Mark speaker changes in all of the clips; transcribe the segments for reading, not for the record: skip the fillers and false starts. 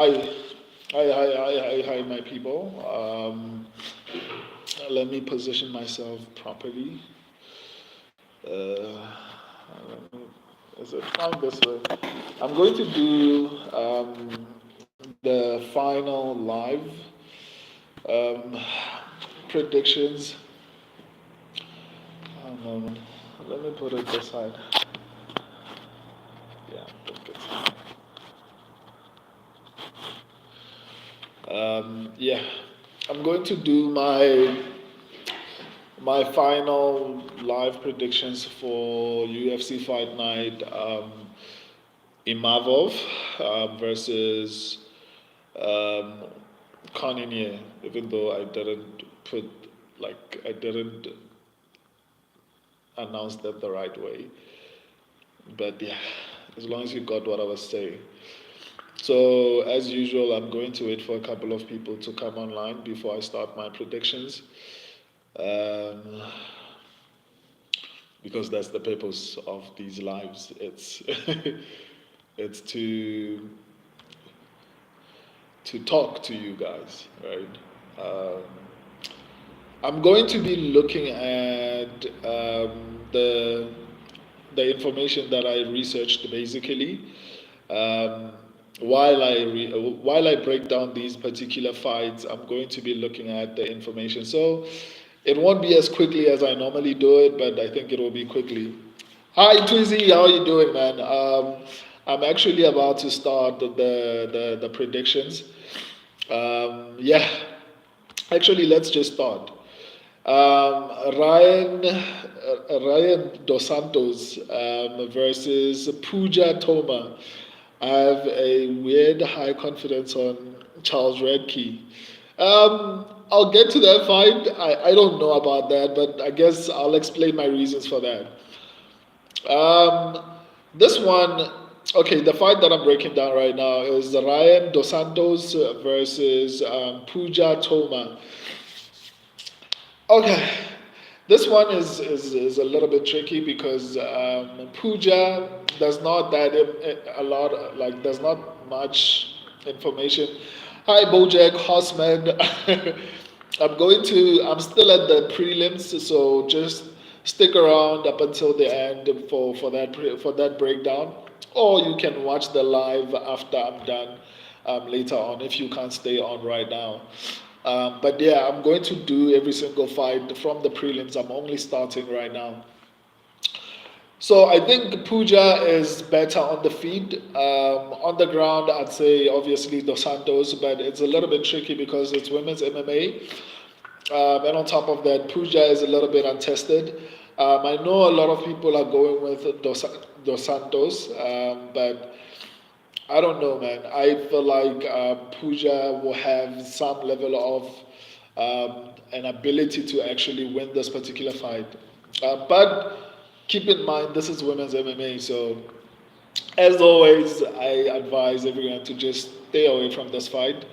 Speaker 1: Hi, hi, my people. Let me position myself properly. Uh, is it fine this way? I'm going to do the final live um, predictions. Um, Let me put it this side. Yeah, I think it's. Yeah, I'm going to do my final live predictions for UFC Fight Night Imavov versus um, Cannonier, even though I didn't announce that the right way. But yeah, as long as you got what I was saying. So, as usual, I'm going to wait for a couple of people to come online before I start my predictions. Um, because that's the purpose of these lives. It's to talk to you guys, right? Um, I'm going to be looking at the information that I researched basically. Um, while I break down these particular fights, I'm going to be looking at the information. So it won't be as quickly as I normally do it, but I think it will be quickly. Hi Twizzy, how are you doing, man? I'm actually about to start the predictions. Yeah, actually, let's just start. Ryan Dos Santos versus Puja Toma. I have a weird high confidence on Charles Redkey. I'll get to that fight. I don't know about that, but I guess I'll explain my reasons for that. Um, this one, okay, the fight that I'm breaking down right now is Ryan Dos Santos versus Puja Toma. Okay, this one is a little bit tricky because Puja does not that a lot like does not much information. Hi Bojack Horseman, I'm still at the prelims, so just stick around up until the end for that breakdown, or you can watch the live after I'm done later on if you can't stay on right now. But yeah, I'm going to do every single fight from the prelims. I'm only starting right now. So I think Puja is better on the feet. On the ground, I'd say obviously Dos Santos, but it's a little bit tricky because it's women's MMA. And on top of that, Puja is a little bit untested. I know a lot of people are going with Dos Santos, but I don't know, man. I feel like Puja will have some level of an ability to actually win this particular fight. But keep in mind, this is women's MMA, so as always, I advise everyone to just stay away from this fight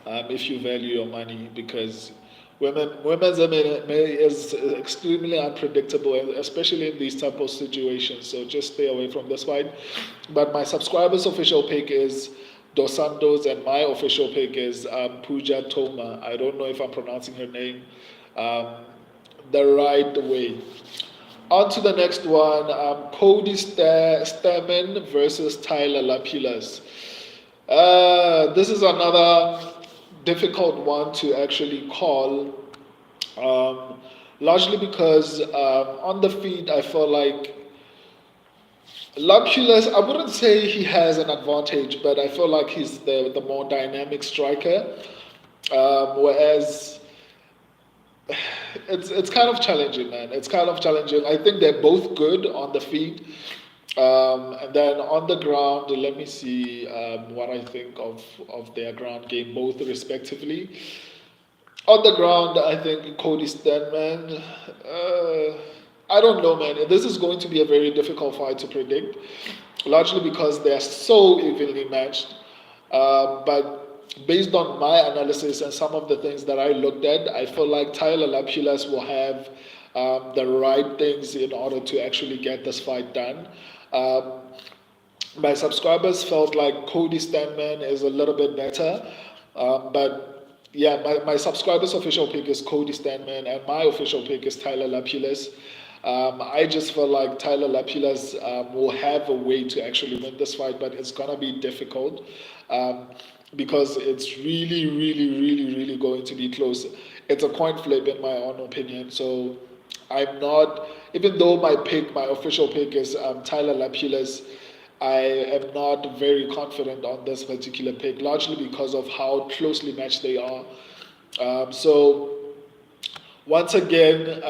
Speaker 1: if you value your money because women's MMA is extremely unpredictable, especially in these type of situations. So just stay away from this fight. But my subscribers' official pick is Dos Santos, and my official pick is Puja Toma. I don't know if I'm pronouncing her name um, the right way. On to the next one, Cody Stamen versus Tyler Lapilas. This is another difficult one to actually call, um, largely because on the feet I feel like Lapilas, I wouldn't say he has an advantage, but I feel like he's the more dynamic striker. Whereas it's kind of challenging, man. It's kind of challenging. I think they're both good on the feet, and then on the ground. Let me see what I think of their ground game, both respectively. On the ground, I think Cody Stenman. I don't know, man. This is going to be a very difficult fight to predict, largely because they are so evenly matched. But based on my analysis and some of the things that I looked at, I feel like Tyler Lapulas will have the right things in order to actually get this fight done. Um, My subscribers felt like Cody Stanman is a little bit better, but yeah, my subscribers' official pick is Cody Stanman, and my official pick is Tyler Lapulus. I just feel like Tyler Lapulus will have a way to actually win this fight, but it's gonna be difficult um, because it's really, really, really, really going to be close. It's a coin flip in my own opinion. So I'm not, even though my official pick is Tyler Lapulus. I am not very confident on this particular pick, largely because of how closely matched they are. So once again,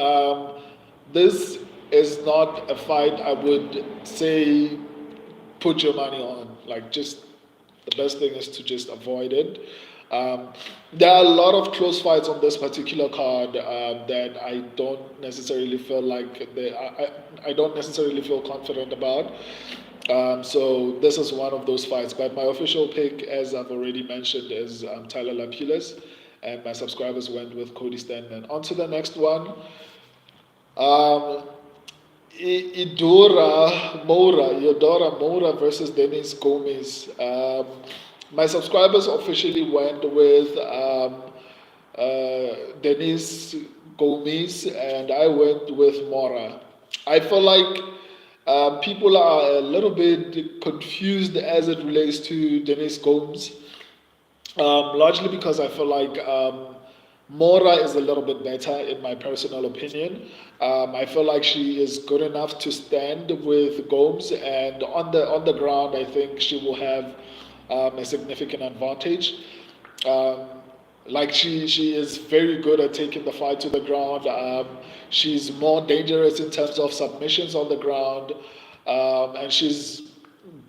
Speaker 1: this is not a fight I would say put your money on. Like, just the best thing is to just avoid it. Um, there are a lot of close fights on this particular card that I don't necessarily feel like I don't necessarily feel confident about. So this is one of those fights. But my official pick, as I've already mentioned, is Tyler Lapulus, and my subscribers went with Cody Stanman. On to the next one. Um, Eudora Moura versus Dennis Gomez. My subscribers officially went with Dennis Gomez, and I went with Mora. I feel like people are a little bit confused as it relates to Dennis Gomes, largely because I feel like Mora is a little bit better in my personal opinion. I feel like she is good enough to stand with Gomes, and on the ground, I think she will have a significant advantage. Um, like she is very good at taking the fight to the ground. She's more dangerous in terms of submissions on the ground, and she's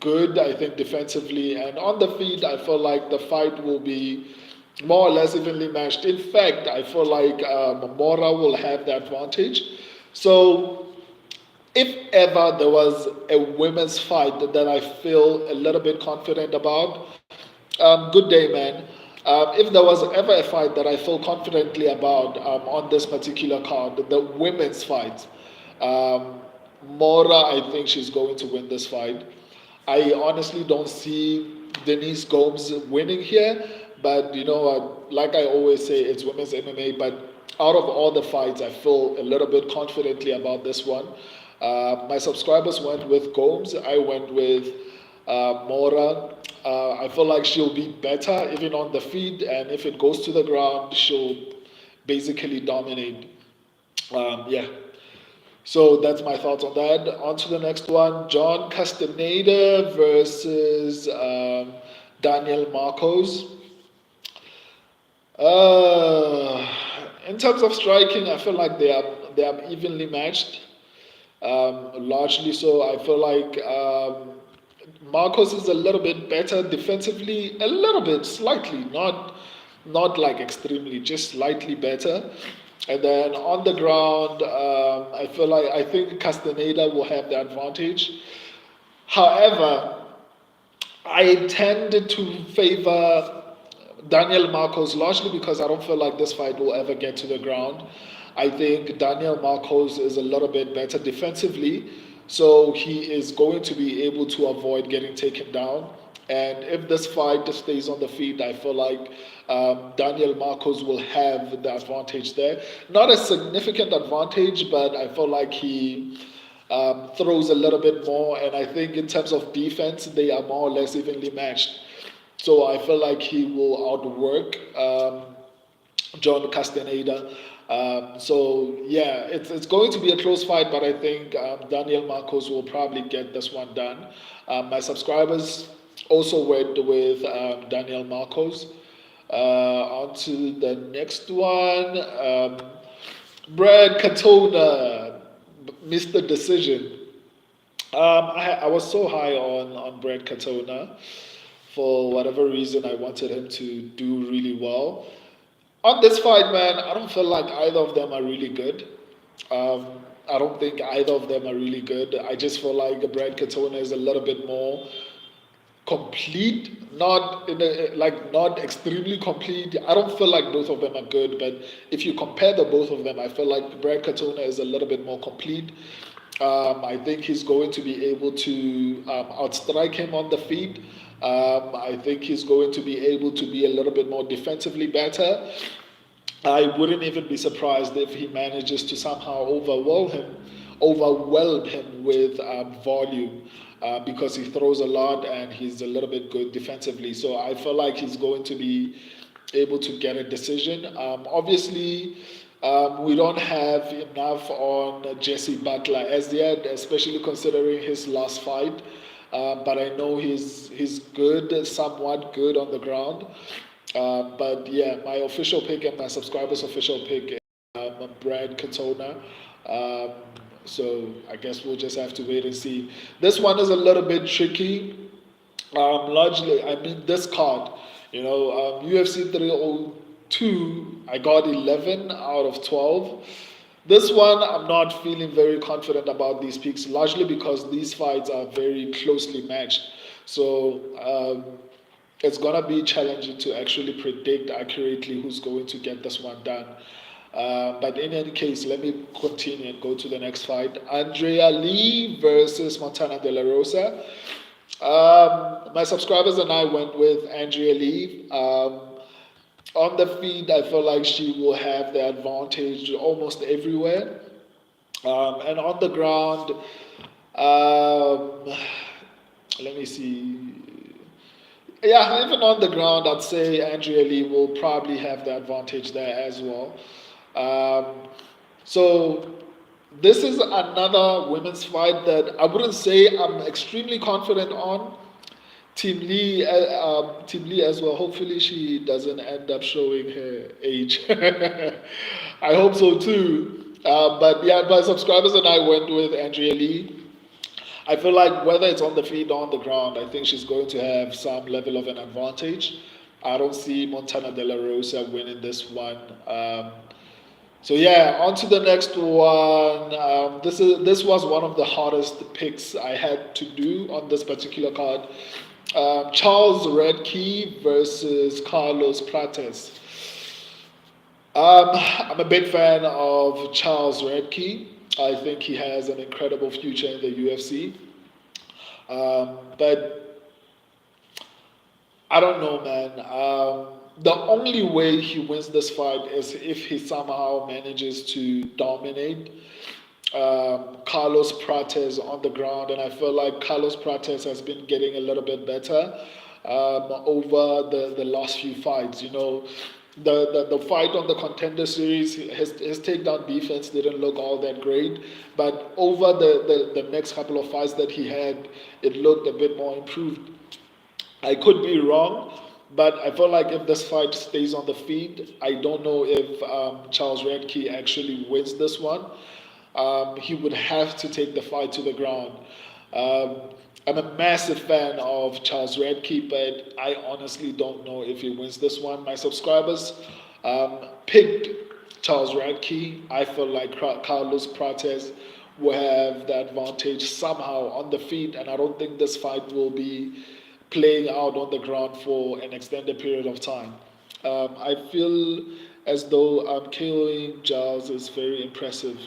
Speaker 1: good, I think, defensively. And on the feet, I feel like the fight will be more or less evenly matched. In fact, I feel like Mora will have the advantage. So if ever there was a women's fight that I feel a little bit confident about, good day, man. If there was ever a fight that I feel confidently about on this particular card, the women's fight, um, Mora, I think she's going to win this fight. I honestly don't see Denise Gomes winning here, but you know, like I always say, it's women's MMA. But out of all the fights, I feel a little bit confidently about this one. My subscribers went with Gomes. I went with Mora. I feel like she'll be better even on the feet, and if it goes to the ground, she'll basically dominate. Yeah. So that's my thoughts on that. On to the next one: John Castaneda versus Daniel Marcos. Uh, in terms of striking, I feel like they are evenly matched. Largely so. I feel like Marcos is a little bit better defensively, a little bit, slightly, not like extremely, just slightly better. And then on the ground, I think Castaneda will have the advantage. However, I tend to favor Daniel Marcos largely because I don't feel like this fight will ever get to the ground. I think Daniel Marcos is a little bit better defensively, so he is going to be able to avoid getting taken down. And if this fight stays on the feet, I feel like Daniel Marcos will have the advantage there. Not a significant advantage, but I feel like he throws a little bit more. And I think in terms of defense, they are more or less evenly matched. So I feel like he will outwork John Castaneda. So yeah, it's going to be a close fight, but I think Daniel Marcos will probably get this one done. My subscribers also went with Daniel Marcos. On to the next one, Brad Katona, Mr. Decision. I was so high on Brad Katona. For whatever reason, I wanted him to do really well. On this fight, man, I don't feel like either of them are really good. I don't think either of them are really good. I just feel like Brad Katona is a little bit more complete, not in a, like not extremely complete. I don't feel like both of them are good, but if you compare the both of them, I feel like Brad Katona is a little bit more complete. I think he's going to be able to outstrike him on the feet. I think he's going to be able to be a little bit more defensively better. I wouldn't even be surprised if he manages to somehow overwhelm him with volume, because he throws a lot and he's a little bit good defensively. So I feel like he's going to be able to get a decision. Obviously, we don't have enough on Jesse Butler as yet, especially considering his last fight. But I know he's good, somewhat good on the ground. But yeah, my official pick and my subscribers' official pick is Brad Katona. Um, so I guess we'll just have to wait and see. This one is a little bit tricky. Largely, I mean, this card, UFC 302, I got 11 out of 12. This one, I'm not feeling very confident about these picks, largely because these fights are very closely matched. So it's gonna be challenging to actually predict accurately who's going to get this one done. But in any case, let me continue and go to the next fight. Andrea Lee versus Montana De La Rosa. My subscribers and I went with Andrea Lee. On the feed, I feel like she will have the advantage almost everywhere. And on the ground, um, let me see. Yeah, even on the ground, I'd say Andrea Lee will probably have the advantage there as well. Um, so this is another women's fight that I wouldn't say I'm extremely confident on. Team Lee as well. Hopefully, she doesn't end up showing her age. I hope so too. But yeah, my subscribers and I went with Andrea Lee. I feel like whether it's on the feet or on the ground, I think she's going to have some level of an advantage. I don't see Montana De La Rosa winning this one. So yeah, on to the next one. This was one of the hardest picks I had to do on this particular card. Charles Redkey versus Carlos Prates. I'm a big fan of Charles Redkey. I think he has an incredible future in the UFC. But I don't know, man. The only way he wins this fight is if he somehow manages to dominate Carlos Prates on the ground, and I feel like Carlos Prates has been getting a little bit better over the last few fights. The fight on the contender series, his takedown defense didn't look all that great, but over the next couple of fights that he had, it looked a bit more improved. I could be wrong, but I feel like if this fight stays on the feet, I don't know if Charles Redkey actually wins this one. He would have to take the fight to the ground. Um, I'm a massive fan of Charles Redkey, but I honestly don't know if he wins this one. My subscribers picked Charles Redkey. I feel like Carlos Prates will have the advantage somehow on the feet, and I don't think this fight will be playing out on the ground for an extended period of time. I feel as though KOing Giles is very impressive.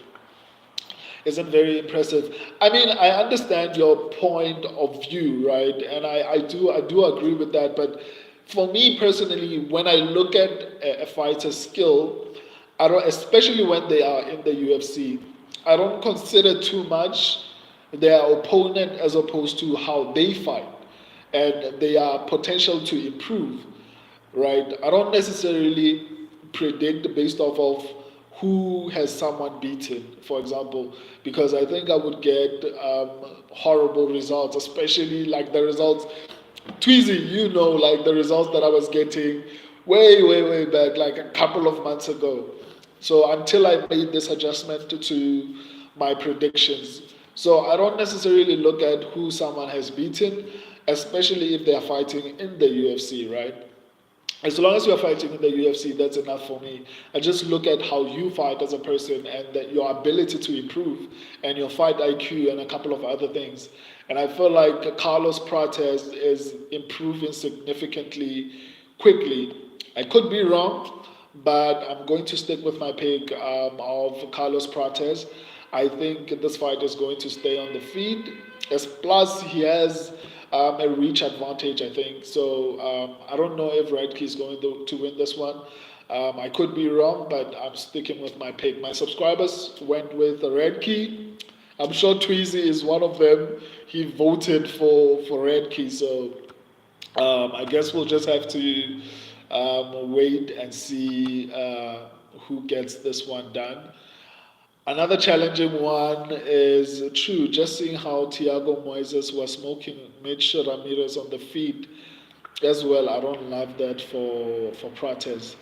Speaker 1: Isn't very impressive. I mean, I understand your point of view, right? And I do agree with that. But for me personally, when I look at a fighter's skill, I don't, especially when they are in the UFC, I don't consider too much their opponent as opposed to how they fight and their potential to improve, right? I don't necessarily predict based off of who has someone beaten, for example, because I think I would get horrible results, especially like the results. Tweezy, like the results that I was getting way, way, way back, like a couple of months ago. So until I made this adjustment to my predictions. So I don't necessarily look at who someone has beaten, especially if they are fighting in the UFC, right? As long as you're fighting in the UFC, that's enough for me. I just look at how you fight as a person and that your ability to improve and your fight IQ and a couple of other things. And I feel like Carlos Prates is improving significantly quickly. I could be wrong, but I'm going to stick with my pick of Carlos Prates. I think this fight is going to stay on the feet. As plus, he has a reach advantage, I think. So I don't know if Redkey is going to win this one. I could be wrong, but I'm sticking with my pick. My subscribers went with Redkey. I'm sure Tweezy is one of them. He voted for Redkey, so I guess we'll just have to wait and see who gets this one done. Another challenging one is true. Just seeing how Thiago Moises was smoking Mitch Ramirez on the feet as well. I don't love that for Prates.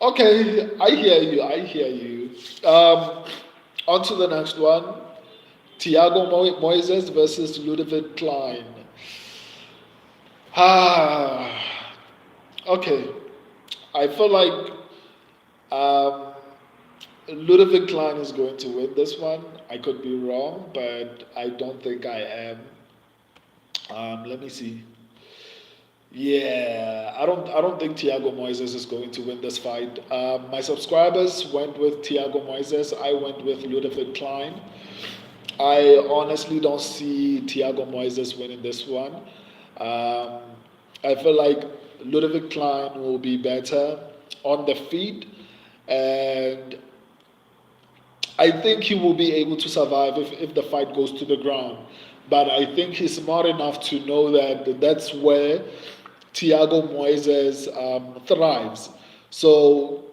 Speaker 1: Okay, I hear you. I hear you. On to the next one. Thiago Moises versus Ludovic Klein. Ah, okay. I feel like um, Ludovic Klein is going to win this one. I could be wrong, but I don't think I am. Let me see. Yeah, I don't think Thiago Moises is going to win this fight. My subscribers went with Thiago Moises. I went with Ludovic Klein. I honestly don't see Thiago Moises winning this one. Um, I feel like Ludovic Klein will be better on the feet, and I think he will be able to survive if the fight goes to the ground. But I think he's smart enough to know that that's where Thiago Moises thrives. So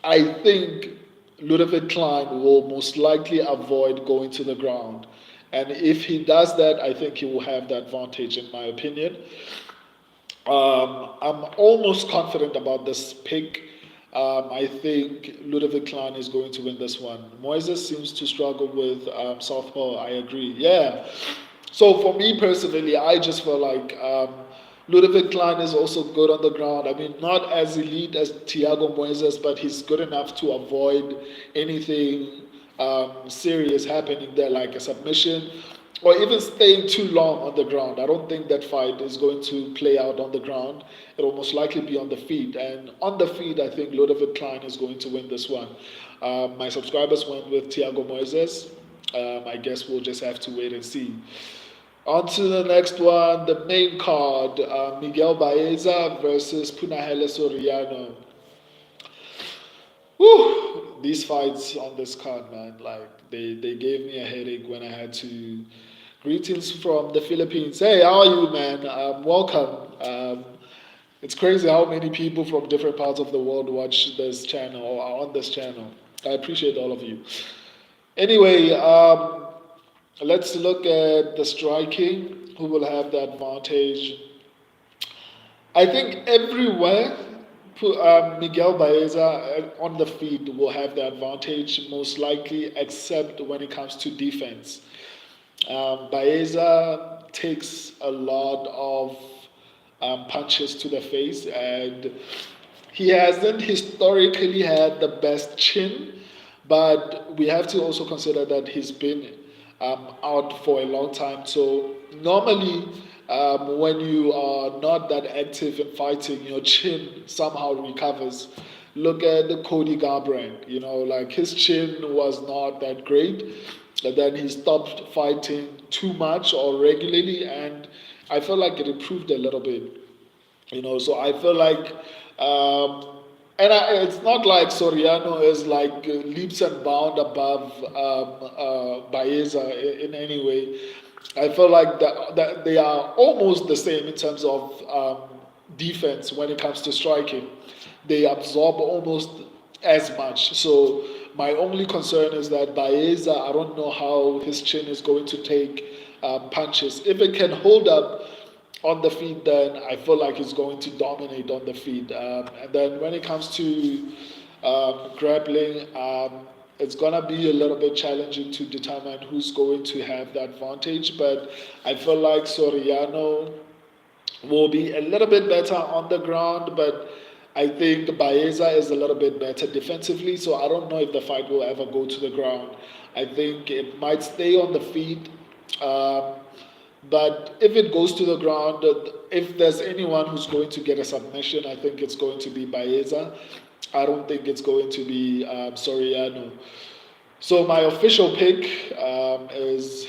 Speaker 1: I think Ludovic Klein will most likely avoid going to the ground. And if he does that, I think he will have that advantage, in my opinion. I'm almost confident about this pick. I think Ludovic Klein is going to win this one. Moises seems to struggle with Southpaw. I agree. Yeah. So for me personally, I just feel like Ludovic Klein is also good on the ground. I mean, not as elite as Thiago Moises, but he's good enough to avoid anything serious happening there, like a submission or even staying too long on the ground. I don't think that fight is going to play out on the ground. It will most likely be on the feet. And on the feet, I think Ludovic Klein is going to win this one. My subscribers went with Thiago Moises. I guess we'll just have to wait and see. On to the next one, the main card, Miguel Baeza versus Punahele Soriano. Whew, these fights on this card, man, like they gave me a headache when I had to. Greetings from the Philippines. Hey, how are you, man? Welcome. It's crazy how many people from different parts of the world watch this channel or are on this channel. I appreciate all of you. Anyway, let's look at the striking. Who will have the advantage? I think everywhere Miguel Baeza on the feet will have the advantage, most likely, except when it comes to defense. Baeza takes a lot of punches to the face, and he hasn't historically had the best chin, but we have to also consider that he's been out for a long time. So normally, when you are not that active in fighting, your chin somehow recovers. Look at the Cody Garbrandt. Like his chin was not that great, but then he stopped fighting too much or regularly, and I feel like it improved a little bit. So I feel like it's not like Soriano is like leaps and bounds above Baeza in any way. I feel like that they are almost the same in terms of defense when it comes to striking. They absorb almost as much. So my only concern is that Baeza, I don't know how his chin is going to take punches. If it can hold up on the feet, then I feel like he's going to dominate on the feet. And then when it comes to grappling, it's going to be a little bit challenging to determine who's going to have the advantage. But I feel like Soriano will be a little bit better on the ground, but I think Baeza is a little bit better defensively, so I don't know if the fight will ever go to the ground. I think it might stay on the feet. But if it goes to the ground, if there's anyone who's going to get a submission, I think it's going to be Baeza. I don't think it's going to be Soriano. So my official pick is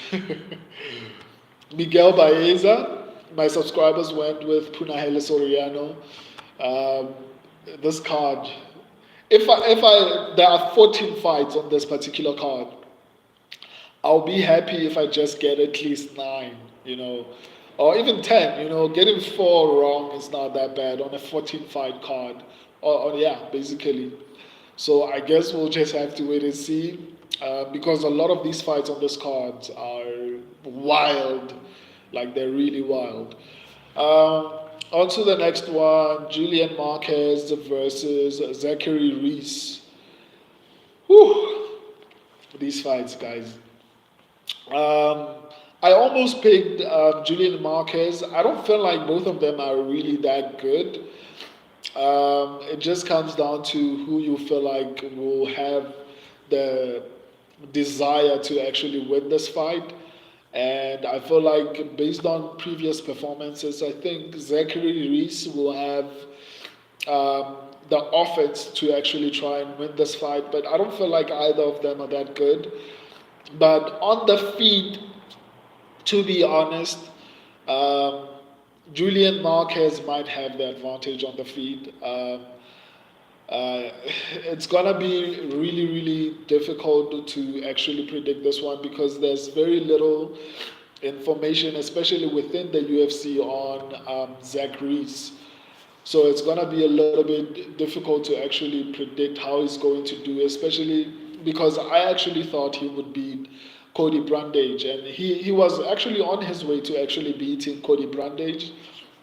Speaker 1: Miguel Baeza. My subscribers went with Punahele Soriano. Um, this card, there are 14 fights on this particular card. I'll be happy if I just get at least nine, or even 10. Getting four wrong is not that bad on a 14 fight card. Or yeah, basically. So I guess we'll just have to wait and see, because a lot of these fights on this card are wild, like they're really wild. On to the next one, Julian Marquez versus Zachary Reese. Whew, these fights, guys. Um, I almost picked Julian Marquez. I don't feel like both of them are really that good. It just comes down to who you feel like will have the desire to actually win this fight. And I feel like, based on previous performances, I think Zachary Reese will have the offense to actually try and win this fight. But I don't feel like either of them are that good. But on the feet, to be honest, um, Julian Marquez might have the advantage on the feet. It's gonna be really, really difficult to actually predict this one because there's very little information, especially within the UFC, on Zach Reese. So it's gonna be a little bit difficult to actually predict how he's going to do, especially because I actually thought he would beat Cody Brundage, and he was actually on his way to actually beating Cody Brundage,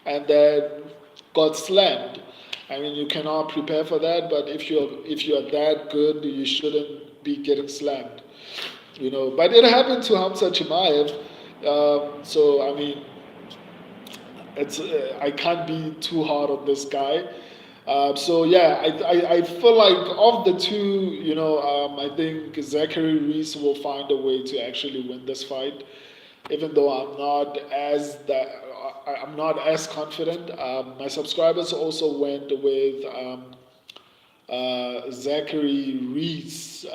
Speaker 1: and then got slammed. I mean, you cannot prepare for that, but if you're that good, you shouldn't be getting slammed, But it happened to Hamza Chimaev, so I mean, it's I can't be too hard on this guy. So yeah, I feel like of the two, I think Zachary Reese will find a way to actually win this fight, even though I'm not as confident. My subscribers also went with Zachary Reese,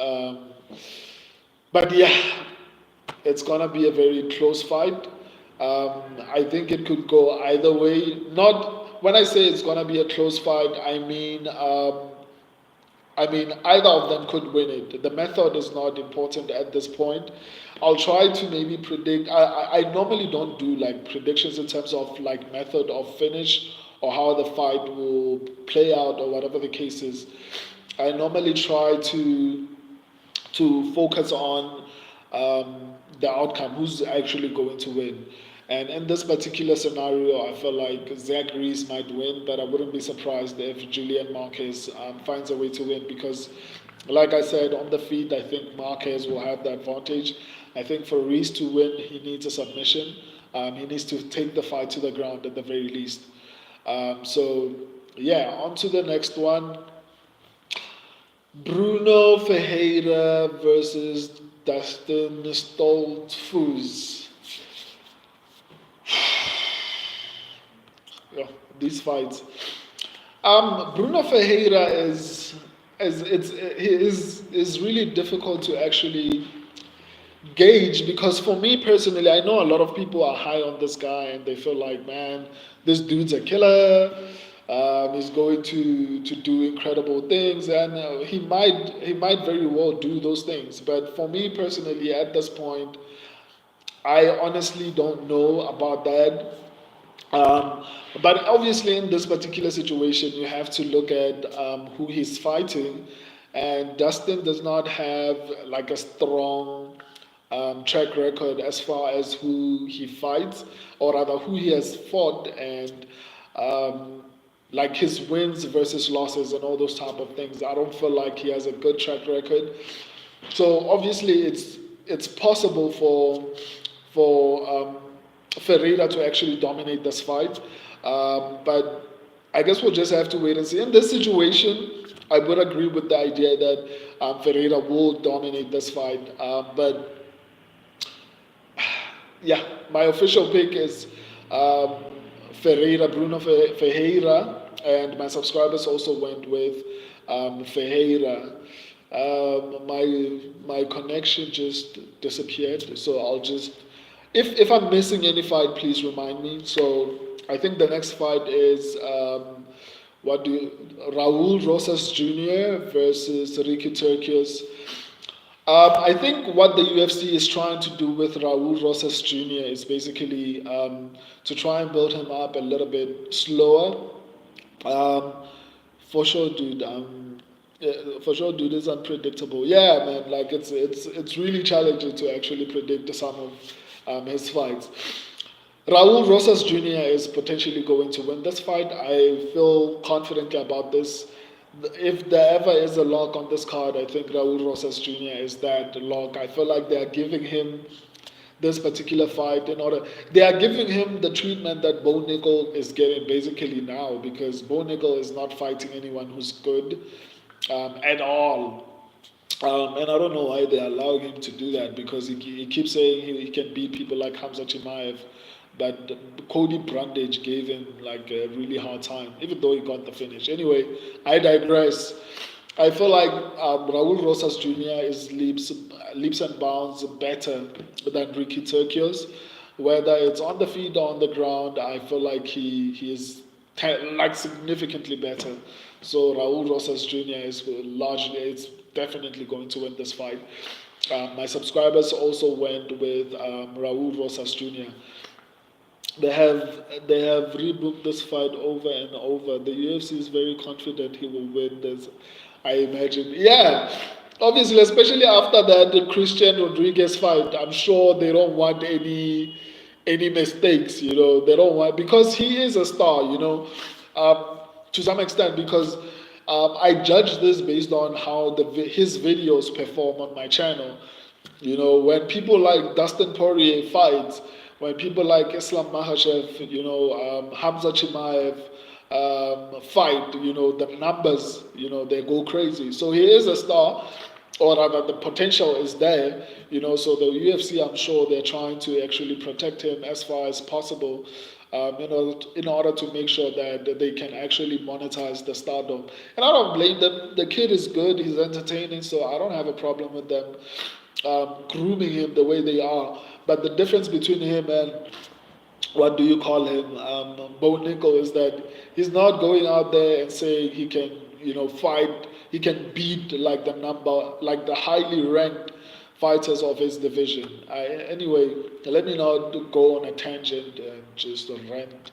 Speaker 1: but yeah, it's gonna be a very close fight. I think it could go either way. Not when I say it's gonna be a close fight, I mean either of them could win it. The method is not important at this point. I'll try to maybe predict. I normally don't do like predictions in terms of like method of finish or how the fight will play out or whatever the case is. I normally try to focus on the outcome, who's actually going to win. And in this particular scenario, I feel like Zach Reese might win, but I wouldn't be surprised if Julian Marquez finds a way to win because, like I said, on the feet, I think Marquez will have the advantage. I think for Reese to win, he needs a submission. He needs to take the fight to the ground at the very least. So, yeah, on to the next one. Bruno Ferreira versus Dustin Stoltzfus. Yeah, these fights. Bruno Ferreira is really difficult to actually gauge because for me personally, I know a lot of people are high on this guy and they feel like, man, this dude's a killer. He's going to do incredible things, and he might very well do those things. But for me personally, at this point, I honestly don't know about that. Um, but obviously, in this particular situation, you have to look at who he's fighting, and Dustin does not have like a strong track record as far as who he fights, or rather who he has fought, and um, like his wins versus losses and all those type of things. I don't feel like he has a good track record. So obviously, it's possible for Ferreira to actually dominate this fight, but I guess we'll just have to wait and see. In this situation, I would agree with the idea that Ferreira will dominate this fight, but yeah, my official pick is um, Bruno Ferreira, and my subscribers also went with Ferreira. My connection just disappeared. So I'll just, if I'm missing any fight, please remind me. So I think the next fight is what do you, Raul Rosas Jr. versus Ricky Turcios. I think what the UFC is trying to do with Raul Rosas Jr. is basically to try and build him up a little bit slower. Um, for sure, dude. For sure, dude is unpredictable. Yeah, man. Like it's really challenging to actually predict some of his fights. Raul Rosas Jr. is potentially going to win this fight. I feel confidently about this. If there ever is a lock on this card, I think Raul Rosas Jr. is that lock. I feel like they are giving him this particular fight in order. They are giving him the treatment that Bo Nickel is getting basically now because Bo Nickel is not fighting anyone who's good at all. And I don't know why they're allowing him to do that because he keeps saying he can beat people like Hamza Chimaev. But Cody Brundage gave him like a really hard time, even though he got the finish. Anyway, I digress. I feel like Raul Rosas Jr. is leaps and bounds better than Ricky Turcios. Whether it's on the feet or on the ground, I feel like he is like significantly better. So Raul Rosas Jr. is largely, it's definitely going to win this fight. My subscribers also went with Raul Rosas Jr. They have rebooked this fight over and over. The UFC is very confident he will win this. I imagine. Yeah, obviously, especially after that Christian Rodriguez fight, I'm sure they don't want any mistakes. They don't want because he is a star. To some extent because I judge this based on how his videos perform on my channel. When people like Dustin Poirier fights, when people like Islam Makhachev, Hamza Chimaev fight, the numbers, they go crazy. So he is a star, or rather the potential is there, so the UFC, I'm sure they're trying to actually protect him as far as possible. In order to make sure that they can actually monetize the stardom. And I don't blame them. The kid is good, he's entertaining, so I don't have a problem with them grooming him the way they are. But the difference between him and what do you call him, Bo Nickel, is that he's not going out there and saying he can, fight, he can beat like like the highly ranked fighters of his division. Anyway, let me not go on a tangent and just rant.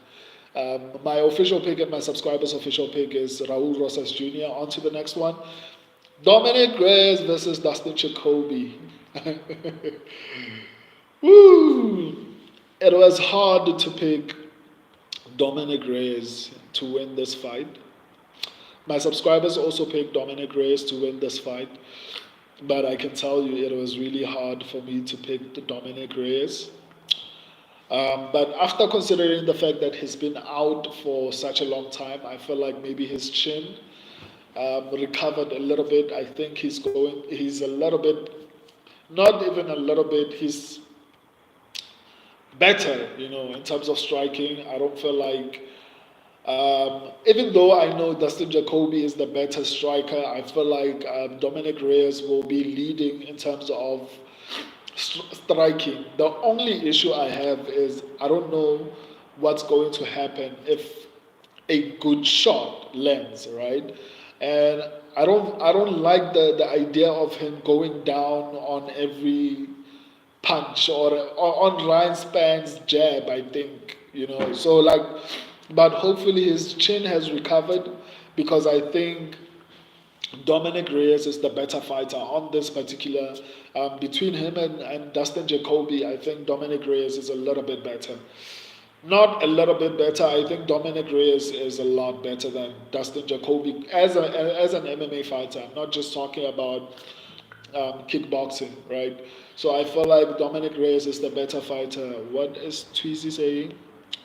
Speaker 1: My official pick and my subscribers' official pick is Raul Rosas Jr. On to the next one. Dominic Reyes versus Dustin Jacoby. Woo! It was hard to pick Dominic Reyes to win this fight. My subscribers also picked Dominic Reyes to win this fight. But I can tell you it was really hard for me to pick the Dominic Reyes. But after considering the fact that he's been out for such a long time, I feel like maybe his chin recovered a little bit. I think he's a little bit, not even a little bit, he's better, in terms of striking. I don't feel like, even though I know Dustin Jacoby is the better striker, I feel like Dominic Reyes will be leading in terms of striking. The only issue I have is I don't know what's going to happen if a good shot lands, right? And I don't like the idea of him going down on every punch or on Ryan Span's jab, I think, So like, but hopefully his chin has recovered because I think Dominic Reyes is the better fighter on this particular. Between him and Dustin Jacoby, I think Dominic Reyes is a little bit better. Not a little bit better. I think Dominic Reyes is a lot better than Dustin Jacoby as an MMA fighter. I'm not just talking about kickboxing, right? So I feel like Dominic Reyes is the better fighter. What is Tweezy saying?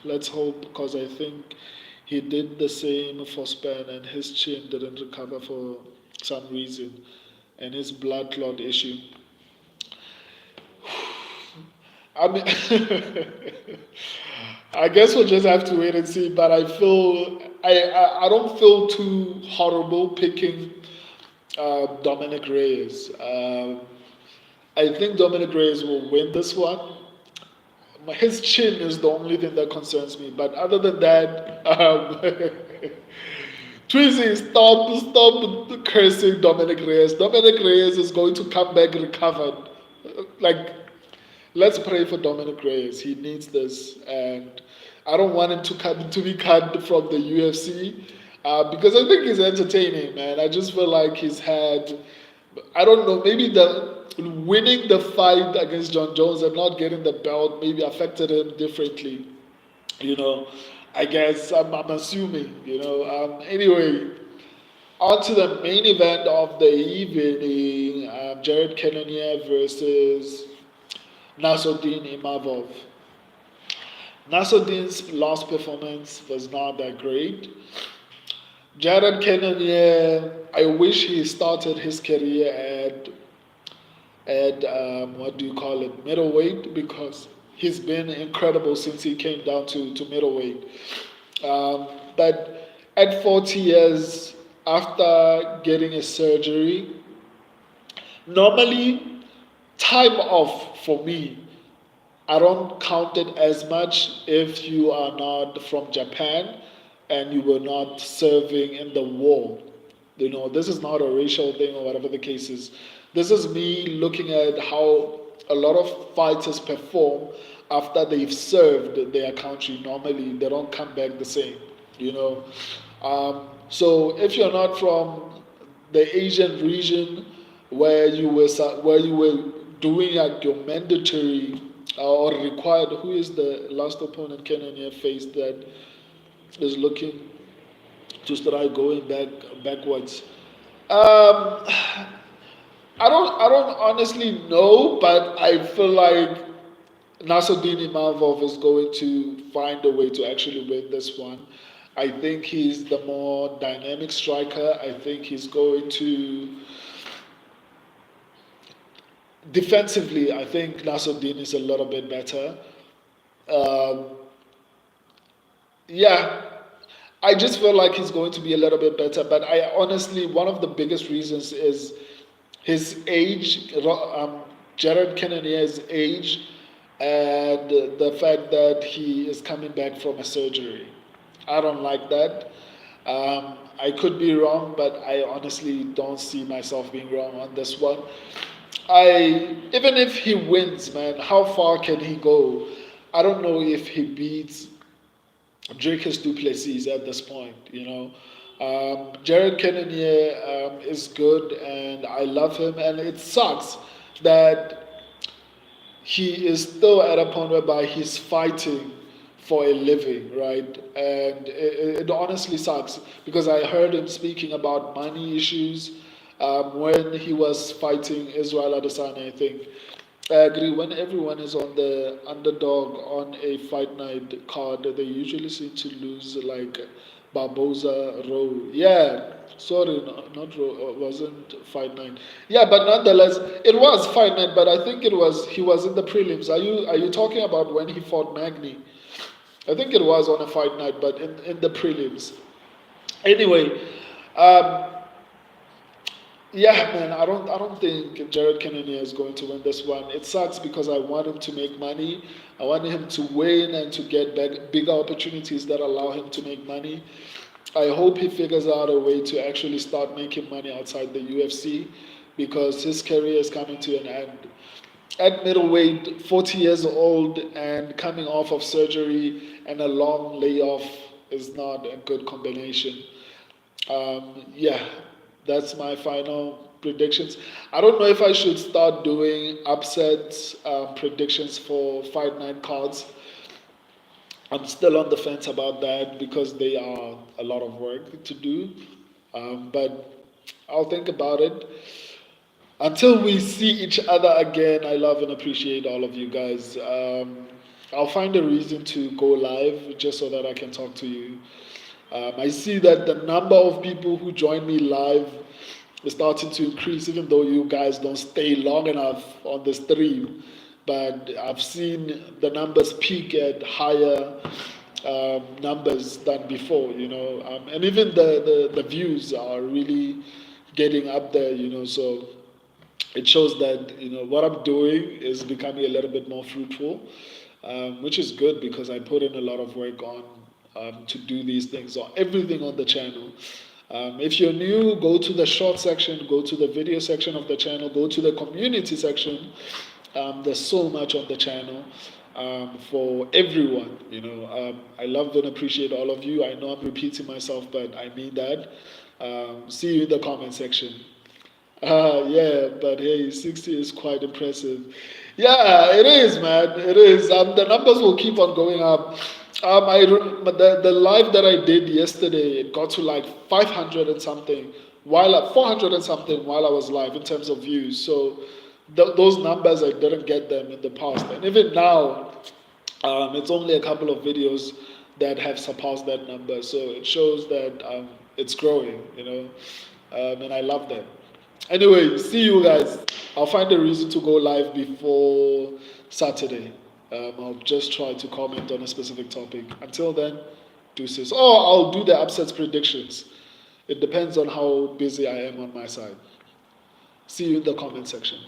Speaker 1: Let's hope, because I think he did the same for Span and his chin didn't recover for some reason, and his blood clot issue. I mean, I guess we'll just have to wait and see. But I don't feel too horrible picking Dominic Reyes. I think Dominic Reyes will win this one. His chin is the only thing that concerns me. But other than that, Tweezy, stop cursing Dominic Reyes. Dominic Reyes is going to come back recovered. Like, let's pray for Dominic Reyes. He needs this, and I don't want him to be cut from the UFC because I think he's entertaining, man. I just feel like he's had, I don't know, maybe the winning the fight against John Jones and not getting the belt maybe affected him differently. You know, I guess I'm assuming. Anyway, on to the main event of the evening: Jared Cannonier versus Nassourdine Imavov. Nassourdine's last performance was not that great. Jared Cannonier, I wish he started his career at what do you call it, middleweight, because he's been incredible since he came down to middleweight. But at 40 years after getting a surgery, normally time off for me, I don't count it as much if you are not from Japan and you were not serving in the war. This is not a racial thing or whatever the case is. This is me looking at how a lot of fighters perform after they've served their country. Normally, they don't come back the same. You know, so if you're not from the Asian region where you were doing like your mandatory or required, who is the last opponent Cannonier faced that is looking to start going backwards? Um, I don't honestly know, but I feel like Nassourdine Imavov is going to find a way to actually win this one. I think he's the more dynamic striker. I think he's going to defensively. I think Nassourdine is a little bit better. Um, yeah, I just feel like he's going to be a little bit better. But I honestly, one of the biggest reasons is his age, Jared Cannonier's age, and the fact that he is coming back from a surgery. I don't like that. I could be wrong, but I honestly don't see myself being wrong on this one. Even if he wins, man, how far can he go? I don't know if he beats Dricus Duplessis at this point. Jared Cannonier is good, and I love him, and it sucks that he is still at a point whereby he's fighting for a living, right? And it honestly sucks because I heard him speaking about money issues when he was fighting Israel Adesanya, I think. I agree. When everyone is on the underdog on a fight night card, they usually seem to lose like Barboza Row. Yeah, sorry, not Row. It wasn't fight night. Yeah, but nonetheless, it was fight night. But I think he was in the prelims. Are you talking about when he fought Magny? I think it was on a fight night, but in the prelims. Anyway, um, yeah, man, I don't think Jared Cannonier is going to win this one. It sucks because I want him to make money. I want him to win and to get bigger opportunities that allow him to make money. I hope he figures out a way to actually start making money outside the UFC because his career is coming to an end. At middleweight, 40 years old and coming off of surgery and a long layoff is not a good combination. Yeah, that's my final predictions. I don't know if I should start doing upset predictions for fight night cards. I'm still on the fence about that because they are a lot of work to do. But I'll think about it. Until we see each other again, I love and appreciate all of you guys. I'll find a reason to go live just so that I can talk to you. I see that the number of people who join me live is starting to increase, even though you guys don't stay long enough on the stream. But I've seen the numbers peak at higher numbers than before, and even the views are really getting up there, so it shows that what I'm doing is becoming a little bit more fruitful, which is good because I put in a lot of work on to do these things on everything on the channel. If you're new, go to the short section, go to the video section of the channel, go to the community section. There's so much on the channel for everyone. I love and appreciate all of you. I know I'm repeating myself, but I mean that. See you in the comment section. Yeah, but hey, 60 is quite impressive. Yeah, it is, man. It is. The numbers will keep on going up. But the live that I did yesterday, it got to like 500 and something, 400 and something while I was live in terms of views. So those numbers, I didn't get them in the past. And even now, it's only a couple of videos that have surpassed that number. So it shows that it's growing, and I love that. Anyway, see you guys. I'll find a reason to go live before Saturday. I'll just try to comment on a specific topic. Until then, deuces. Oh, I'll do the upsets predictions. It depends on how busy I am on my side. See you in the comment section.